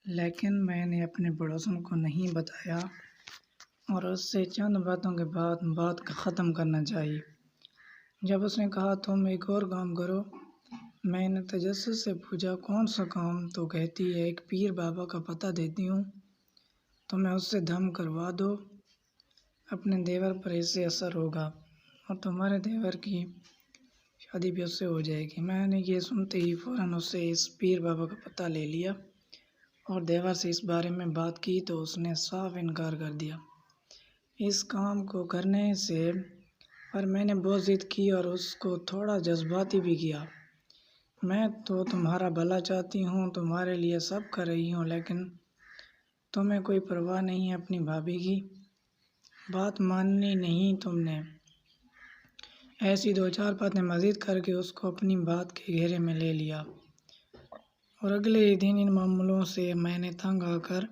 لیکن میں نے اپنے پڑوسن کو نہیں بتایا اور اس سے چند باتوں کے بعد بات ختم کرنا چاہیے۔ جب اس نے کہا تم ایک اور کام کرو، میں نے تجسس سے پوچھا کون سا کام؟ تو کہتی ہے ایک پیر بابا کا پتہ دیتی ہوں، تمہیں اس سے دم کروا دو، اپنے دیور پر اس سے اثر ہوگا اور تمہارے دیور کی شادی بھی اس سے ہو جائے گی۔ میں نے یہ سنتے ہی فوراً اس سے اس پیر بابا کا پتہ لے لیا اور دیور سے اس بارے میں بات کی تو اس نے صاف انکار کر دیا اس کام کو کرنے سے، پر میں نے بہت ضد کی اور اس کو تھوڑا جذباتی بھی کیا۔ میں تو تمہارا بھلا چاہتی ہوں، تمہارے لیے سب کر رہی ہوں، لیکن تمہیں کوئی پرواہ نہیں ہے اپنی بھابھی کی، بات مانی نہیں تم نے۔ ایسی دو چار باتیں مزید کر کے اس کو اپنی بات کے گھیرے میں لے لیا اور اگلے ہی دن ان معاملوں سے میں نے تنگ آ کر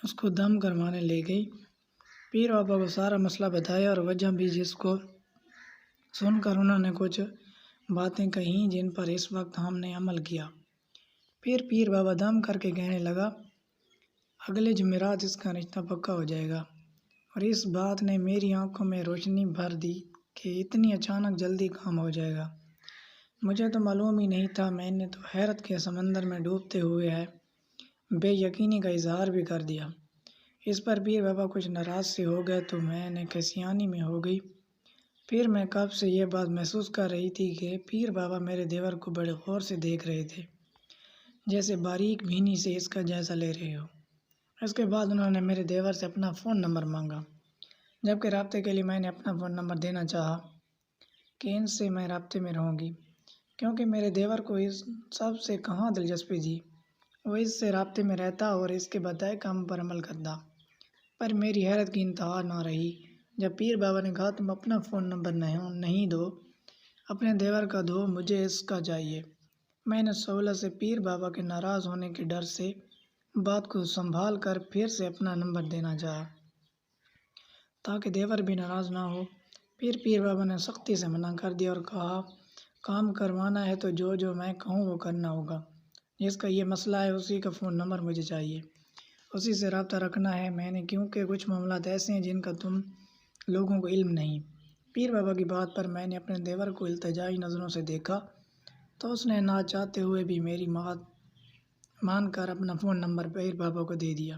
اس کو دم کروانے لے گئی۔ پیر بابا کو سارا مسئلہ بتایا اور وجہ بھی، جس کو سن کر انہوں نے کچھ باتیں کہیں جن پر اس وقت ہم نے عمل کیا۔ پھر پیر بابا دم کر کے کہنے لگا اگلے جمعرات اس کا رشتہ پکا ہو جائے گا، اور اس بات نے میری آنکھوں میں روشنی بھر دی کہ اتنی اچانک جلدی کام ہو جائے گا۔ مجھے تو معلوم ہی نہیں تھا۔ میں نے تو حیرت کے سمندر میں ڈوبتے ہوئے بے یقینی کا اظہار بھی کر دیا۔ اس پر پیر بابا کچھ ناراض سے ہو گئے تو میں نے کسیانی میں ہو گئی۔ پھر میں کب سے یہ بات محسوس کر رہی تھی کہ پیر بابا میرے دیور کو بڑے غور سے دیکھ رہے تھے، جیسے باریک بینی سے اس کا جائزہ لے رہے ہو۔ اس کے بعد انہوں نے میرے دیور سے اپنا فون نمبر مانگا، جبکہ رابطے کے لیے میں نے اپنا فون نمبر دینا چاہا کہ ان سے میں رابطے میں رہوں گی، کیونکہ میرے دیور کو اس سب سے کہاں دلچسپی تھی۔ وہ اس سے رابطے میں رہتا اور اس کے بتائے کام پر عمل کرتا۔ پر میری حیرت کی انتہا نہ رہی جب پیر بابا نے کہا تم اپنا فون نمبر نہیں دو، اپنے دیور کا دو، مجھے اس کا چاہیے۔ میں نے سہولت سے پیر بابا کے ناراض ہونے کے ڈر سے بات کو سنبھال کر پھر سے اپنا نمبر دینا چاہا تاکہ دیور بھی ناراض نہ ہو۔ پھر پیر بابا نے سختی سے منع کر دیا اور کہا کام کروانا ہے تو جو میں کہوں وہ کرنا ہوگا، جس کا یہ مسئلہ ہے اسی کا فون نمبر مجھے چاہیے، اسی سے رابطہ رکھنا ہے میں نے، کیونکہ کچھ معاملات ایسے ہیں جن کا تم لوگوں کو علم نہیں۔ پیر بابا کی بات پر میں نے اپنے دیور کو التجائی نظروں سے دیکھا تو اس نے نہ چاہتے ہوئے بھی میری بات مان کر اپنا فون نمبر پیر بابا کو دے دیا۔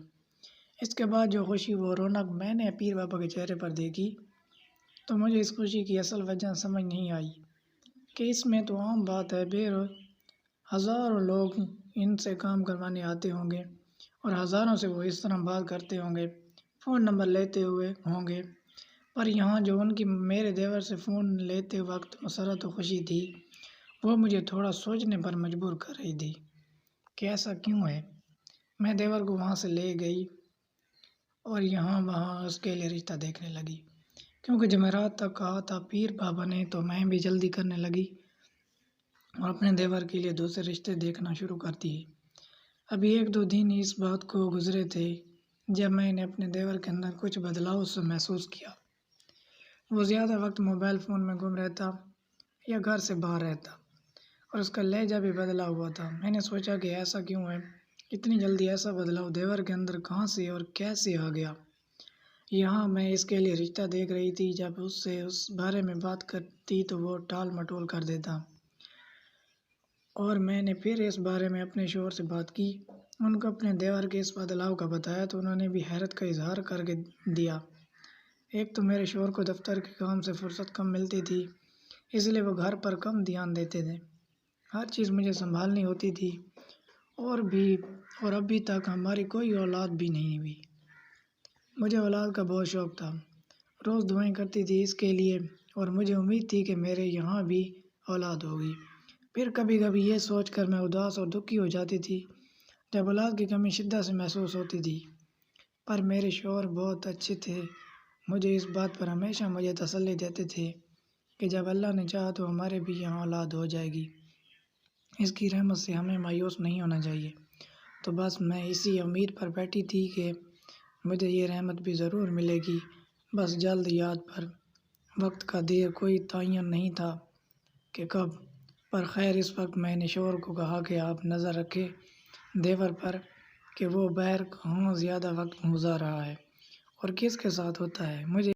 اس کے بعد جو خوشی و رونق میں نے پیر بابا کے چہرے پر دیکھی تو مجھے اس خوشی کی اصل وجہ سمجھ نہیں آئی کہ اس میں تو عام بات ہے، ہزاروں لوگ ان سے کام کروانے آتے ہوں گے اور ہزاروں سے وہ اس طرح بات کرتے ہوں گے، فون نمبر لیتے ہوئے ہوں گے، پر یہاں جو ان کی میرے دیور سے فون لیتے وقت مسرت و خوشی تھی وہ مجھے تھوڑا سوچنے پر مجبور کر رہی تھی کہ ایسا کیوں ہے۔ میں دیور کو وہاں سے لے گئی اور یہاں وہاں اس کے لیے رشتہ دیکھنے لگی، کیونکہ جمعرات تک کہا تھا پیر بابا نے، تو میں بھی جلدی کرنے لگی اور اپنے دیور کے لیے دوسرے رشتے دیکھنا شروع کر دیے۔ ابھی ایک دو دن اس بات کو گزرے تھے جب میں نے اپنے دیور کے اندر کچھ بدلاؤ سے محسوس کیا۔ وہ زیادہ وقت موبائل فون میں گم رہتا یا گھر سے باہر رہتا اور اس کا لہجہ بھی بدلا ہوا تھا۔ میں نے سوچا کہ ایسا کیوں ہے، اتنی جلدی ایسا بدلاؤ دیور کے اندر کہاں سے اور کیسے آ گیا۔ یہاں میں اس کے لیے رشتہ دیکھ رہی تھی، جب اس سے اس بارے میں بات کرتی تو وہ ٹال مٹول کر دیتا، اور میں نے پھر اس بارے میں اپنے شوہر سے بات کی، ان کو اپنے دیور کے اس بدلاؤ کا بتایا تو انہوں نے بھی حیرت کا اظہار کر کے دیا۔ ایک تو میرے شوہر کو دفتر کے کام سے فرصت کم ملتی تھی، اس لیے وہ گھر پر کم دھیان دیتے تھے، ہر چیز مجھے سنبھالنی ہوتی تھی، اور ابھی تک ہماری کوئی اولاد بھی نہیں ہوئی۔ مجھے اولاد کا بہت شوق تھا، روز دعائیں کرتی تھی اس کے لیے، اور مجھے امید تھی کہ میرے یہاں بھی اولاد ہوگی۔ پھر کبھی کبھی یہ سوچ کر میں اداس اور دکھی ہو جاتی تھی جب اولاد کی کمی شدت سے محسوس ہوتی تھی، پر میرے شوہر بہت اچھے تھے، مجھے اس بات پر ہمیشہ مجھے تسلی دیتے تھے کہ جب اللہ نے چاہا تو ہمارے بھی یہاں اولاد ہو جائے گی، اس کی رحمت سے ہمیں مایوس نہیں ہونا چاہیے۔ تو بس میں اسی امید پر بیٹھی تھی کہ مجھے یہ رحمت بھی ضرور ملے گی، بس جلد یاد پر وقت کا دیر کوئی تعین نہیں تھا کہ کب، پر خیر اس وقت میں نے شوہر کو کہا کہ آپ نظر رکھیں دیور پر، کہ وہ باہر کہاں زیادہ وقت گزار رہا ہے اور کس کے ساتھ ہوتا ہے۔ مجھے